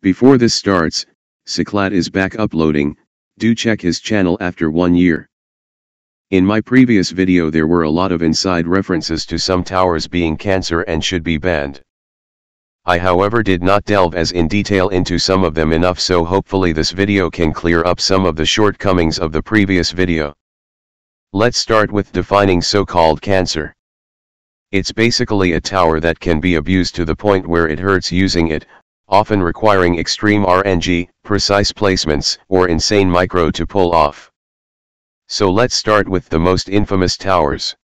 Before this starts, Seclate is back uploading. Do check his channel after 1 year. In my previous video there were a lot of inside references to some towers being cancer and should be banned. I however did not delve as in detail into some of them enough, so hopefully this video can clear up some of the shortcomings of the previous video. Let's start with defining so-called cancer. It's basically a tower that can be abused to the point where it hurts using it, often requiring extreme RNG, precise placements, or insane micro to pull off. So let's start with the most infamous towers.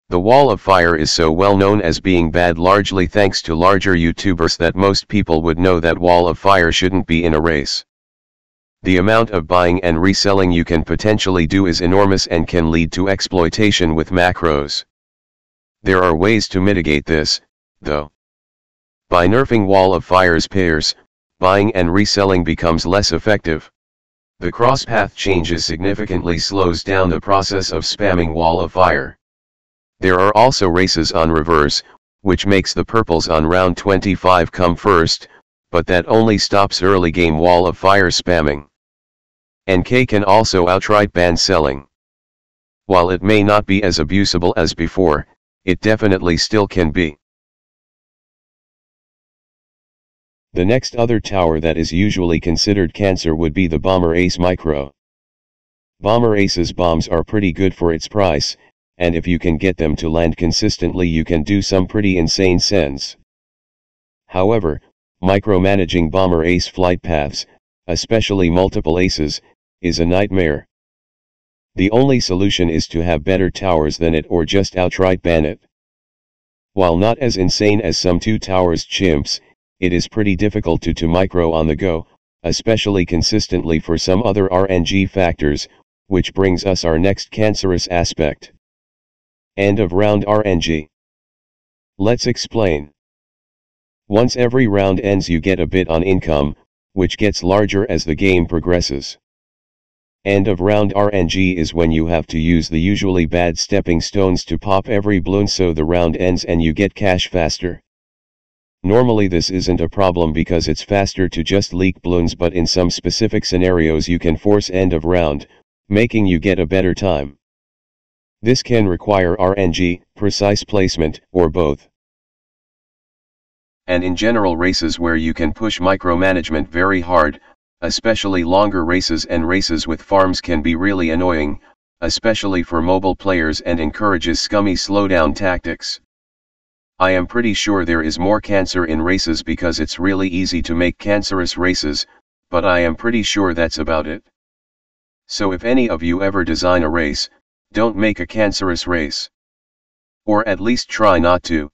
The Wall of Fire is so well known as being bad largely thanks to larger YouTubers that most people would know that Wall of Fire shouldn't be in a race. The amount of buying and reselling you can potentially do is enormous and can lead to exploitation with macros. There are ways to mitigate this, though. By nerfing Wall of Fire's pairs, buying and reselling becomes less effective. The crosspath changes significantly slows down the process of spamming Wall of Fire. There are also races on reverse, which makes the purples on round 25 come first, but that only stops early game Wall of Fire spamming. NK can also outright ban selling. While it may not be as abusable as before, it definitely still can be. The next other tower that is usually considered cancer would be the Bomber Ace Micro. Bomber Ace's bombs are pretty good for its price, and if you can get them to land consistently you can do some pretty insane sends. However, micromanaging Bomber Ace flight paths, especially multiple aces, is a nightmare. The only solution is to have better towers than it or just outright ban it. While not as insane as some 2 towers chimps, it is pretty difficult to micro on the go, especially consistently for some other RNG factors, which brings us our next cancerous aspect. End of round RNG. Let's explain. Once every round ends you get a bit on income, which gets larger as the game progresses. End of round RNG is when you have to use the usually bad stepping stones to pop every balloon so the round ends and you get cash faster. Normally this isn't a problem because it's faster to just leak balloons, but in some specific scenarios you can force end of round, making you get a better time. This can require RNG, precise placement, or both. And in general races where you can push micromanagement very hard, especially longer races and races with farms, can be really annoying, especially for mobile players, and encourages scummy slowdown tactics. I am pretty sure there is more cancer in races because it's really easy to make cancerous races, but I am pretty sure that's about it. So if any of you ever design a race, don't make a cancerous race. Or at least try not to.